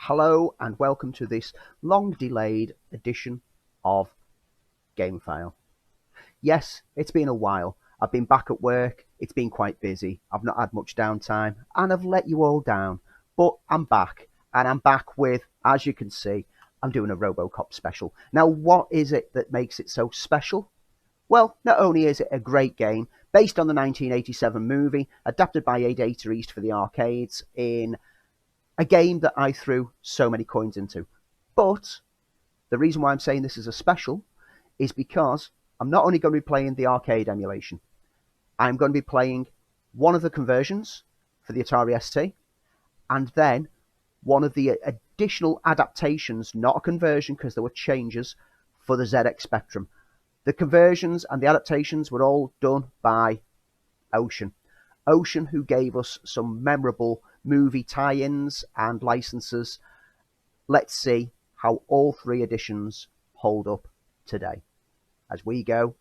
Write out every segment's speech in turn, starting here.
Hello and welcome to this long-delayed edition of GameFile. Yes, it's been a while. I've been back at work, it's been quite busy, I've not had much downtime, and I've let you all down. But I'm back, and I'm back with, as you can see, I'm doing a RoboCop special. Now, what is it that makes it so special? Well, not only is it a great game, based on the 1987 movie, adapted by Data East for the arcades, in a game that I threw so many coins into. But the reason why I'm saying this is a special is because I'm not only going to be playing the arcade emulation, I'm going to be playing one of the conversions for the Atari ST, and then one of the additional adaptations, not a conversion because there were changes, for the ZX Spectrum. The conversions and the adaptations were all done by Ocean. Ocean, who gave us some memorable movie tie-ins and licenses. Let's see how all three editions hold up today as we go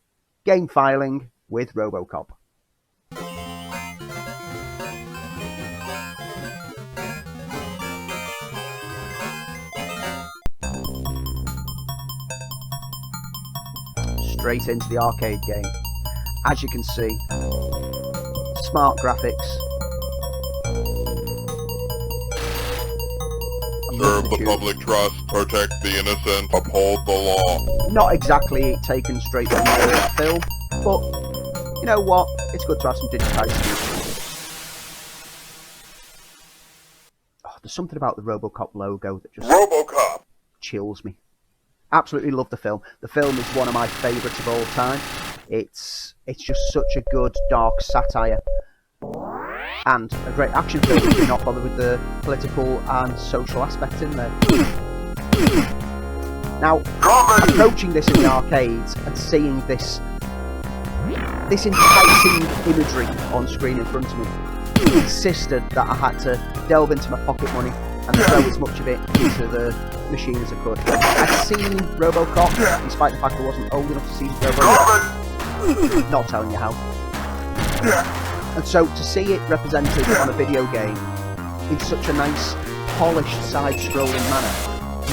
game filing with RoboCop. Straight into the arcade game. As you can see, smart graphics. Serve the public trust, protect the innocent, uphold the law. Not exactly taken straight from the film, but you know what? It's good to have some digitized. Oh, there's something about the RoboCop logo that just RoboCop! Chills me. Absolutely love the film. The film is one of my favourites of all time. It's just such a good dark satire. And a great action film if you're not bothered with the political and social aspects in there. Now, approaching this in the arcades and seeing this enticing imagery on screen in front of me insisted that I had to delve into my pocket money and throw as much of it into the machine as I could. I'd seen RoboCop, despite the fact I wasn't old enough to see RoboCop. Not telling you how. And so to see it represented on a video game in such a nice, polished, side-scrolling manner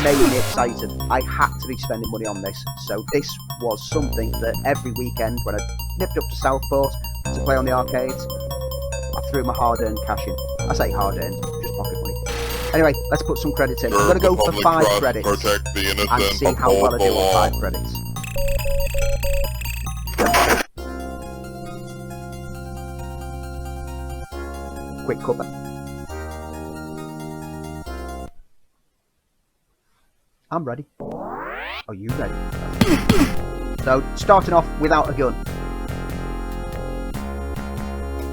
made me excited. I had to be spending money on this. So this was something that every weekend when I nipped up to Southport to play on the arcades, I threw my hard-earned cash in. I say hard-earned, just pocket money. Anyway, let's put some credits in. I'm going to go for 5 credits and see how well I do on 5 credits. Quick cover. I'm ready. Are you ready? So, starting off without a gun.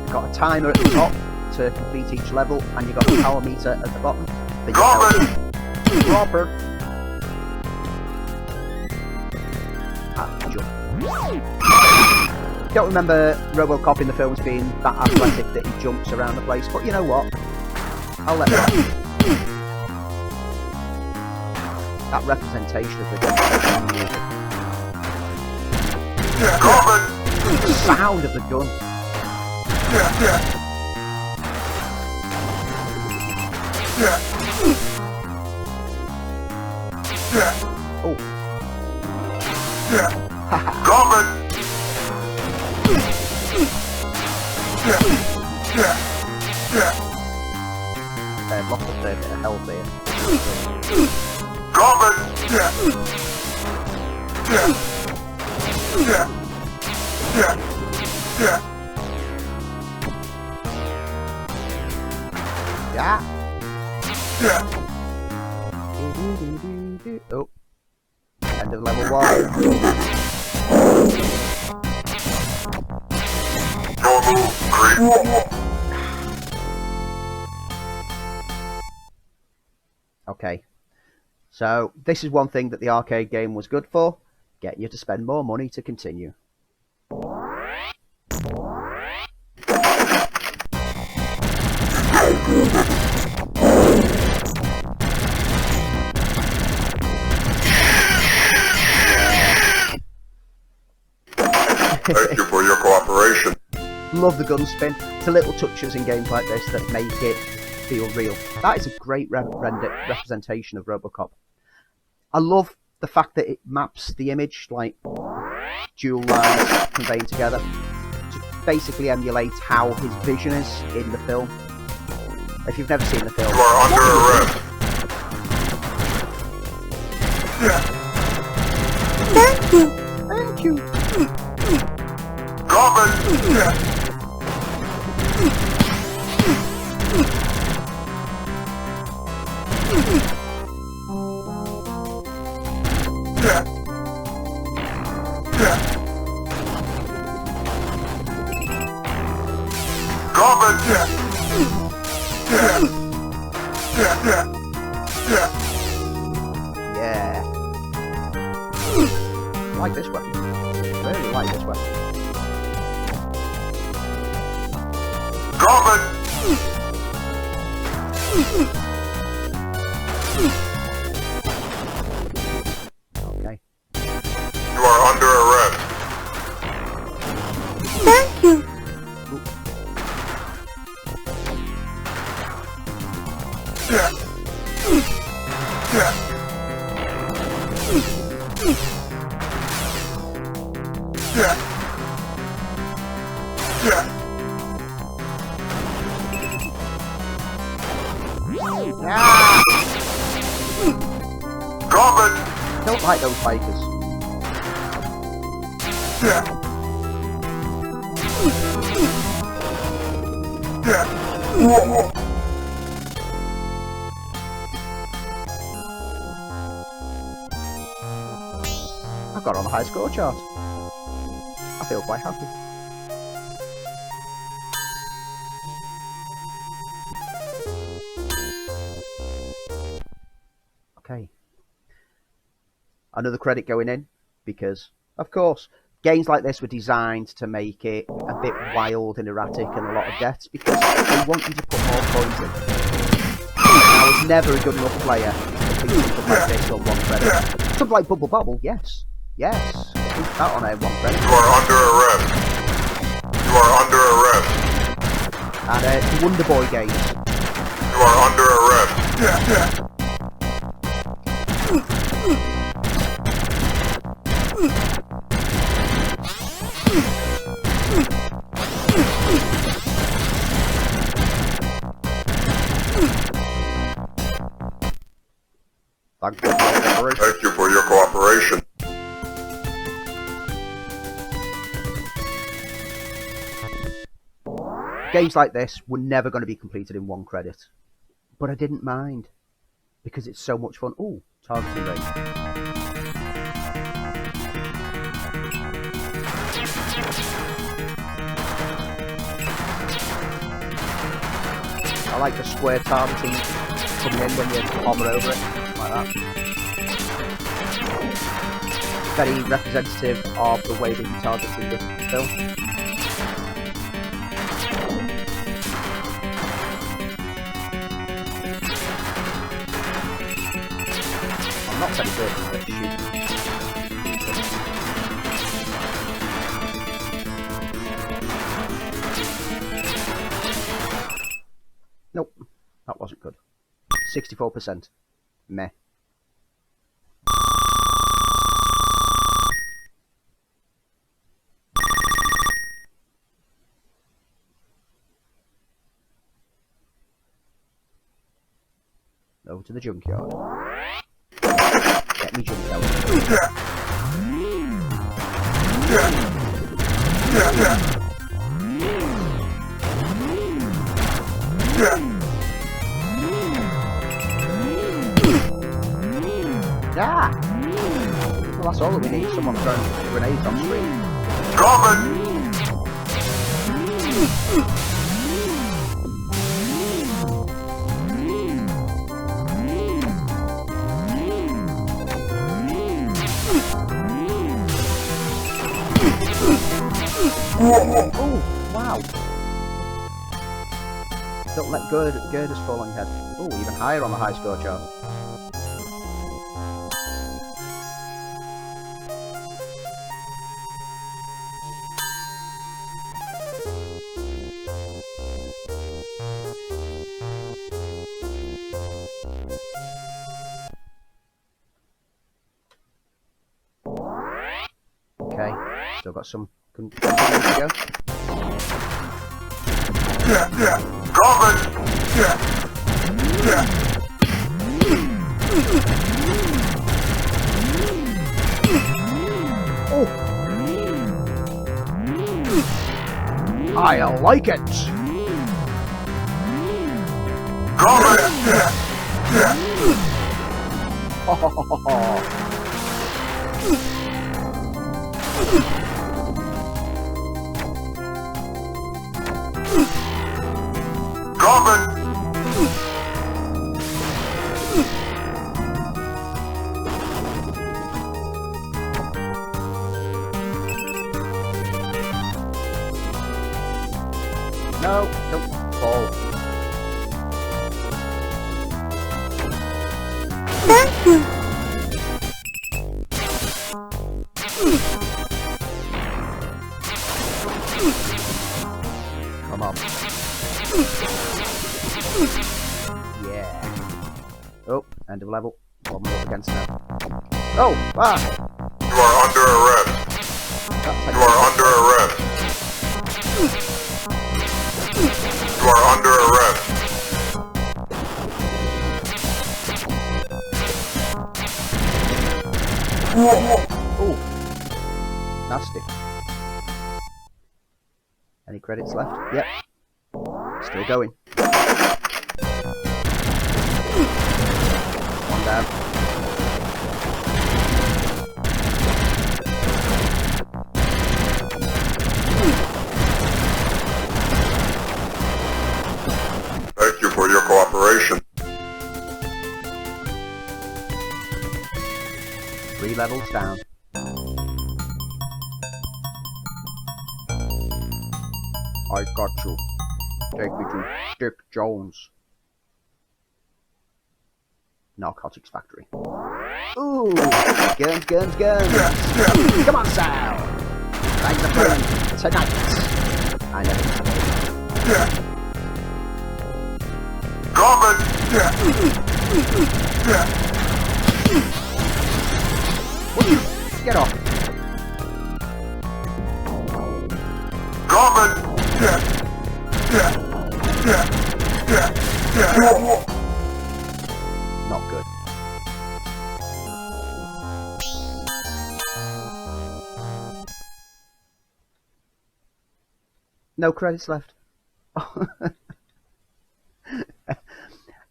You've got a timer at the top to complete each level, and you've got a power meter at the bottom for your health. Robert! And jump. Don't remember RoboCop in the films being that athletic that he jumps around the place, but you know what? I'll let that. That representation of the music. The sound of the gun. Oh. I've lost a fair bit of health here. Yeah. Oh. End of level 1. Okay, so this is one thing that the arcade game was good for, getting you to spend more money to continue. Thank you for your cooperation. Love the gun spin. It's the little touches in games like this that make it feel real. That is a great representation of RoboCop. I love the fact that it maps the image, like dual lines conveying together, to basically emulate how his vision is in the film. If you've never seen the film, You are under arrest. Thank you. Thank you. Garbage. Yeah. I like this weapon. I really like this weapon. Garbage. Okay. You are under arrest. Thank you. Ah! Garbage. Don't like those bikers. I've got on a high score chart. I feel quite happy. Okay. Another credit going in, because, of course, games like this were designed to make it a bit wild and erratic and a lot of deaths, because they want you to put more coins in. I was never a good enough player to complete something like this on one credit. Something like Bubble Bobble, yes. Yes. Complete that on a one credit. You are under arrest. You are under arrest. And the Wonder Boy games. You are under arrest. Thank you for your cooperation. Thank you for your cooperation. Games like this were never going to be completed in one credit. But I didn't mind, because it's so much fun. Ooh, targeting range. I like the square targeting coming in when you hover over it, like that. Very representative of the way that you targeted the film. I'm not very good at shooting. Nope, that wasn't good. 64%. Meh. Over to the junkyard. Get me junkyard. Ah! Well, that's all that we need. Someone throwing grenades on screen. Garbage. Oh, wow. Don't let girders fall on your head. Oh, even higher on the high score chart. Okay, still got some continuing to go. Oh! I like it! No, don't fall. Come on. Yeah. Oh, end of level. One more against that. Oh, ah! You are under arrest. You are under arrest. You are under arrest. Oh, nasty. Any credits left? Yep. Still going. One down. Thank you for your cooperation. 3 levels down. I got you. Take me to Dick Jones. Narcotics factory. Ooh! Guns, guns, guns! Come on, Sal! Ride the plane tonight! I never Get off! Not good. No credits left.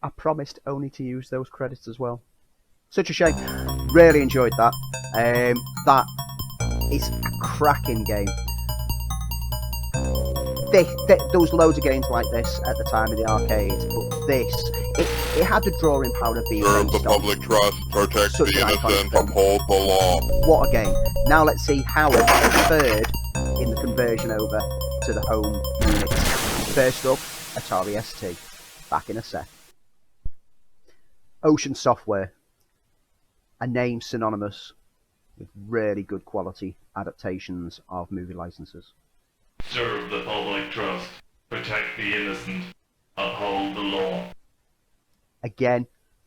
I promised only to use those credits as well. Such a shame. Really enjoyed that. That is a cracking game. There was loads of games like this at the time in the arcades, but this, it had the drawing power of being Serve the based on public trust, protect such the an iconic innocent, film. uphold the law. What a game. Now let's see how it fared in the conversion over to the home units. First up, Atari ST. Back in a sec. Ocean Software. A name synonymous with really good quality adaptations of movie licenses. Serve the public trust, protect the innocent, uphold the law. Again,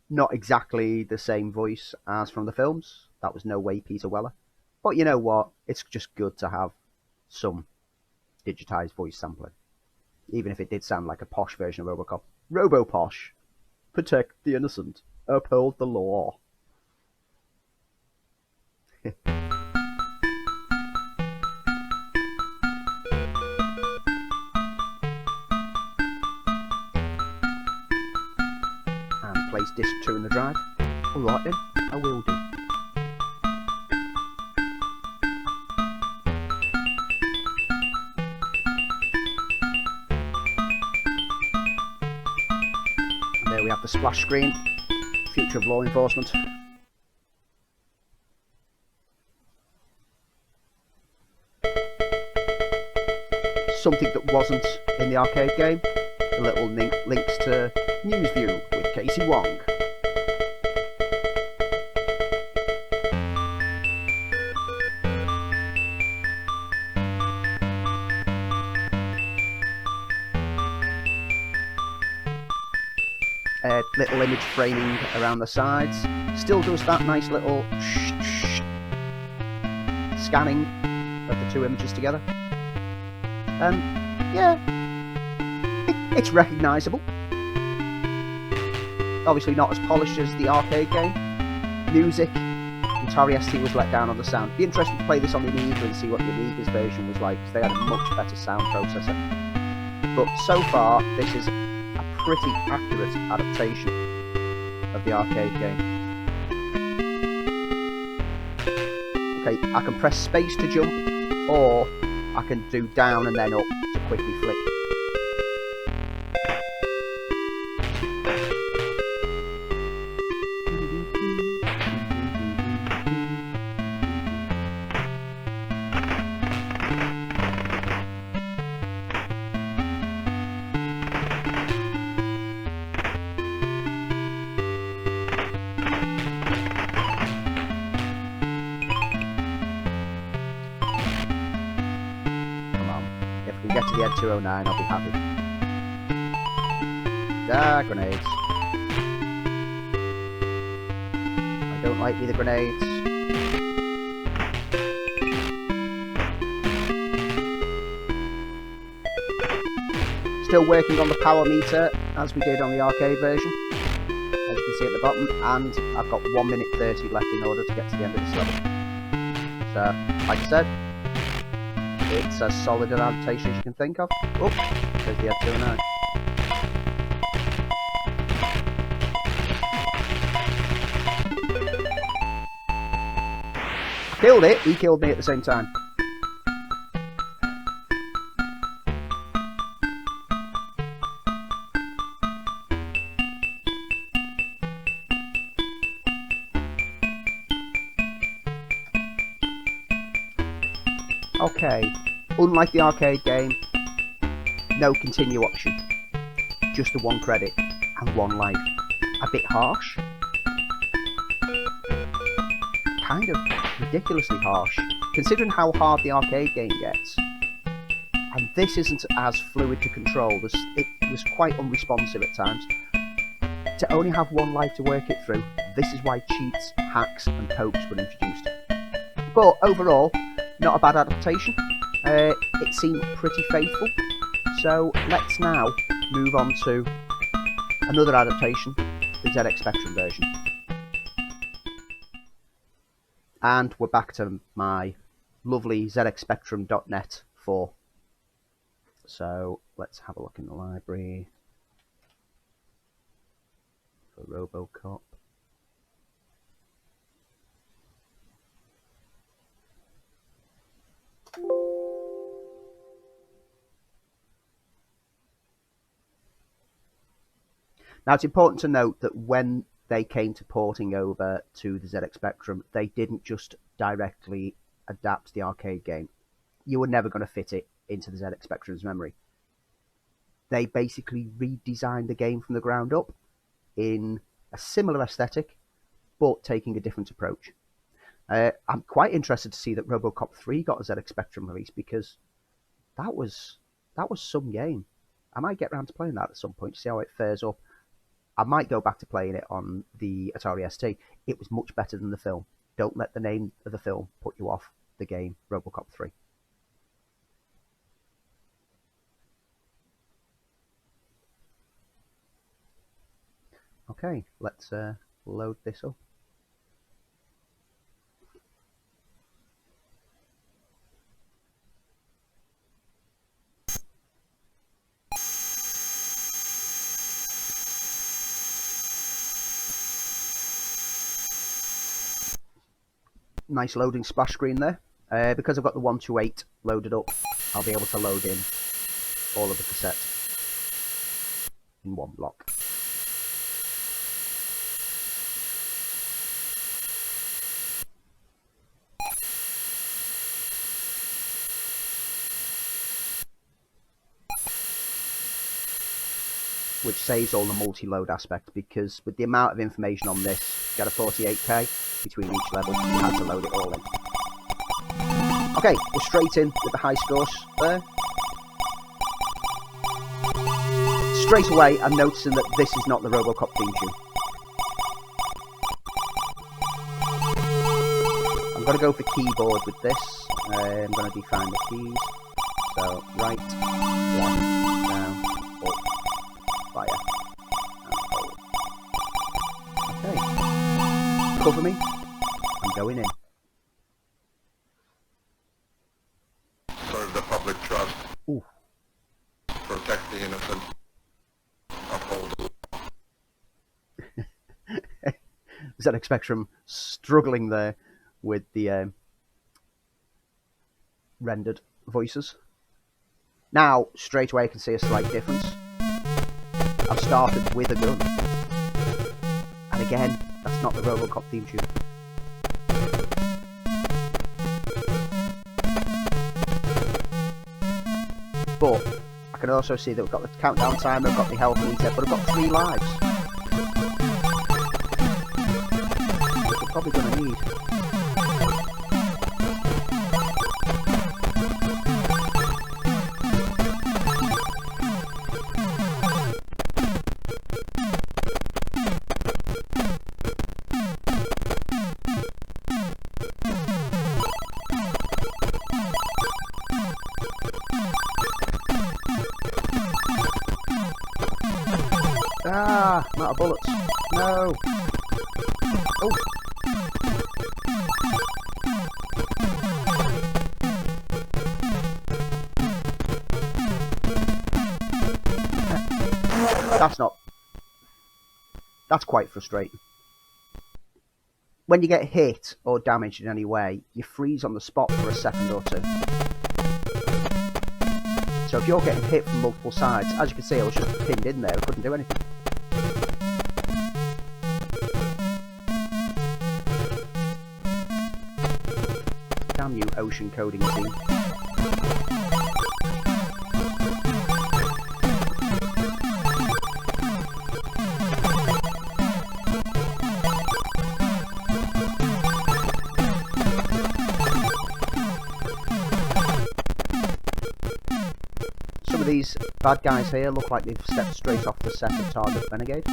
not exactly the same voice as from the films. That was no way Peter Weller. But you know what? It's just good to have some digitized voice sampling. Even if it did sound like a posh version of RoboCop. RoboPosh. Protect the innocent. Uphold the law. And place disc 2 in the drive. Alright then, I will do. And there we have the splash screen. Future of law enforcement. Something that wasn't in the arcade game. The little links to News View with Casey Wong. Little image framing around the sides. Still does that nice little scanning of the two images together. Yeah, it's recognisable. Obviously not as polished as the arcade game. Music, Atari ST was let down on the sound. It'd be interesting to play this on the Amiga and see what the Amiga's version was like, because they had a much better sound processor. But so far, this is a pretty accurate adaptation of the arcade game. Okay, I can press space to jump, or I can do down and then up to quickly flick. Get to the Ed 209, I'll be happy. Ah, grenades. I don't like either grenades. Still working on the power meter, as we did on the arcade version, as you can see at the bottom, and I've got 1 minute 30 left in order to get to the end of this level. So, like I said, it's as solid an adaptation as you can think of. Oh, there's the Ed 209. I killed it, he killed me at the same time. Okay, unlike the arcade game, no continue option, just the 1 credit and 1 life. A bit harsh, kind of ridiculously harsh, considering how hard the arcade game gets. And this isn't as fluid to control, it was quite unresponsive at times. To only have 1 life to work it through, this is why cheats, hacks and pokes were introduced. But overall, not a bad adaptation. It seemed pretty faithful. So let's now move on to another adaptation, the ZX Spectrum version. And we're back to my lovely ZXSpectrum.net 4. So let's have a look in the library for RoboCop. Now, it's important to note that when they came to porting over to the ZX Spectrum, they didn't just directly adapt the arcade game. You were never going to fit it into the ZX Spectrum's memory. They basically redesigned the game from the ground up in a similar aesthetic, but taking a different approach. I'm quite interested to see that RoboCop 3 got a ZX Spectrum release, because that was some game. I might get around to playing that at some point to see how it fares up. I might go back to playing it on the Atari ST. It was much better than the film. Don't let the name of the film put you off the game RoboCop 3. Okay, let's load this up. Nice loading splash screen there. Because I've got the 128 loaded up, I'll be able to load in all of the cassettes in one block. Which saves all the multi-load aspect, because with the amount of information on this, get a 48k between each level, you had to load it all in. Okay, we're straight in with the high scores there. Straight away, I'm noticing that this is not the RoboCop theme tune. I'm going to go for keyboard with this. I'm going to define the keys. So, right, left, down, up, fire, and hold. Okay. Cover me. I'm going in. Serve the public trust. Ooh. Protect the innocent. Uphold the law. ZX Spectrum struggling there with the rendered voices. Now, straight away I can see a slight difference. I've started with a gun. And again, that's not the RoboCop theme tune. But I can also see that we've got the countdown timer, we've got the health meter, but I've got 3 lives. Which we're probably going to need. Ah, I'm out of bullets. No. Oh. That's quite frustrating. When you get hit or damaged in any way, you freeze on the spot for a second or two. So if you're getting hit from multiple sides, as you can see, I was just pinned in there, I couldn't do anything. Damn you, ocean coding team. Some of these bad guys here look like they've stepped straight off the set of Target Renegade.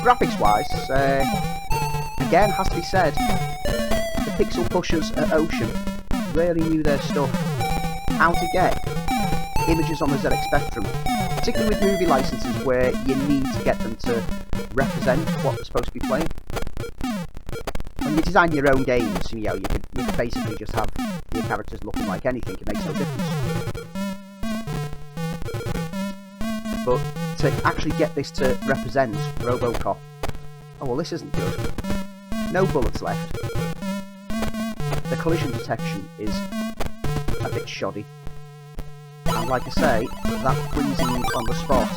Graphics wise, again, has to be said, the pixel pushers at Ocean really knew their stuff. How to get images on the ZX Spectrum, particularly with movie licenses where you need to get them to represent what they're supposed to be playing. When you design your own games, you know, you could basically just have your characters looking like anything, it makes no difference. But to actually get this to represent RoboCop, oh well, this isn't good. No bullets left. The collision detection is a bit shoddy. And like I say, that freezing on the spot.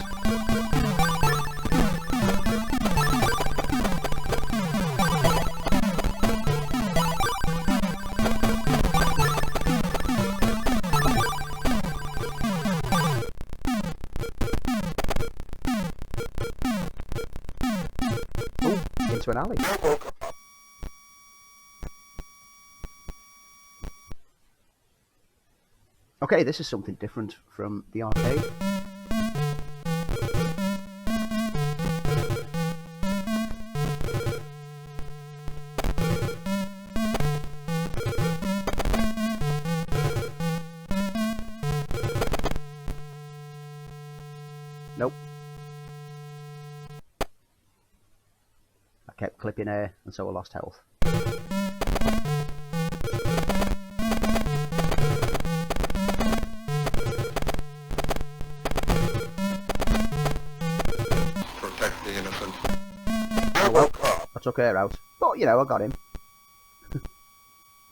Oh, into an alley. Okay, this is something different from the arcade. Nope. I kept clipping air, and so I lost health. Protect the innocent. Oh well, I took her out. But, you know, I got him.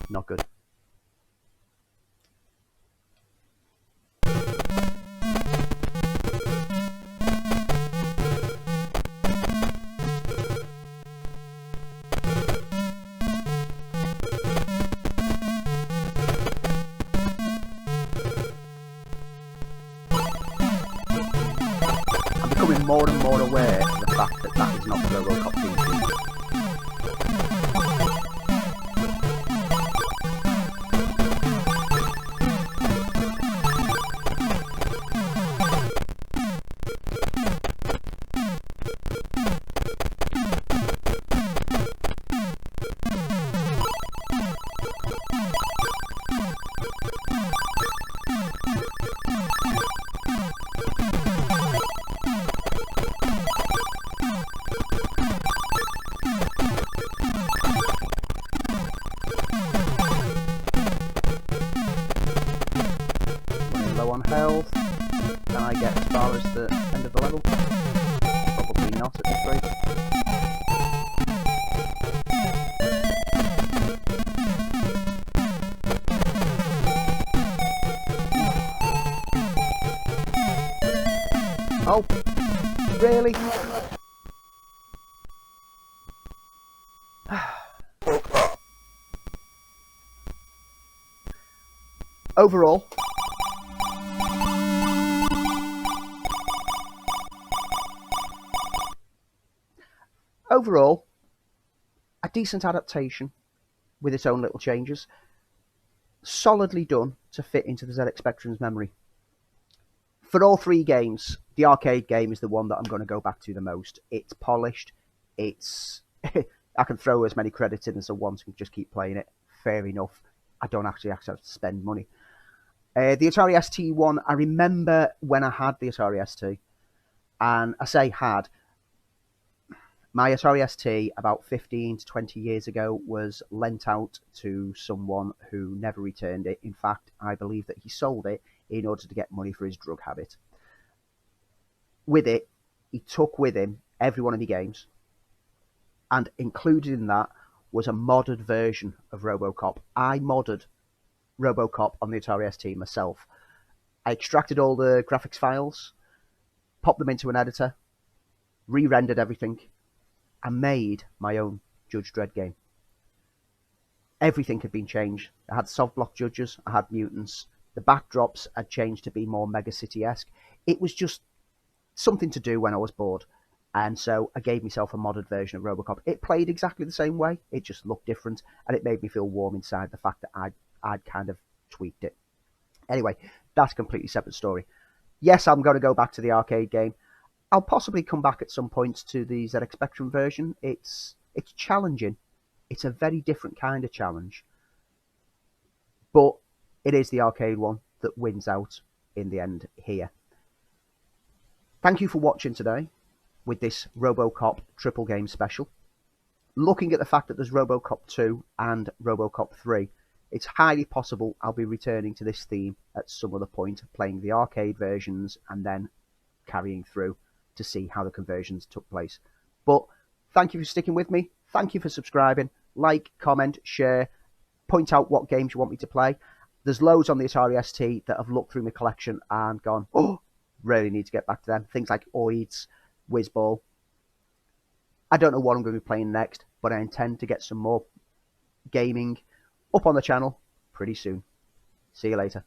Not good. I'm becoming more and more aware of the fact that that is not the RoboCop theme. Low on health. Can I get as far as the end of the level? Probably not at this rate. Oh, really? Overall, a decent adaptation with its own little changes. Solidly done to fit into the ZX Spectrum's memory. For all three games, the arcade game is the one that I'm going to go back to the most. It's polished. It's I can throw as many credits in as I want and just keep playing it. Fair enough. I don't actually have to spend money. The Atari ST one, I remember when I had the Atari ST, and I say had, my Atari ST about 15 to 20 years ago was lent out to someone who never returned it. In fact, I believe that he sold it in order to get money for his drug habit. With it, he took with him every one of the games, and included in that was a modded version of RoboCop. I modded RoboCop on the Atari ST myself. I extracted all the graphics files, popped them into an editor, re-rendered everything, and made my own Judge Dredd game. Everything had been changed. I had soft block judges, I had mutants, the backdrops had changed to be more Mega City-esque. It was just something to do when I was bored. And so I gave myself a modded version of RoboCop. It played exactly the same way, it just looked different, and it made me feel warm inside, the fact that I'd kind of tweaked it. Anyway, that's a completely separate story. Yes, I'm going to go back to the arcade game. I'll possibly come back at some point to the ZX Spectrum version. It's challenging. It's a very different kind of challenge. But it is the arcade one that wins out in the end here. Thank you for watching today with this RoboCop triple game special. Looking at the fact that there's RoboCop 2 and RoboCop 3, it's highly possible I'll be returning to this theme at some other point, playing the arcade versions and then carrying through to see how the conversions took place. But thank you for sticking with me. Thank you for subscribing. Like, comment, share, point out what games you want me to play. There's loads on the Atari ST that I've looked through my collection and gone, oh, really need to get back to them. Things like Oids, Whizball. I don't know what I'm going to be playing next, but I intend to get some more gaming up on the channel pretty soon. See you later.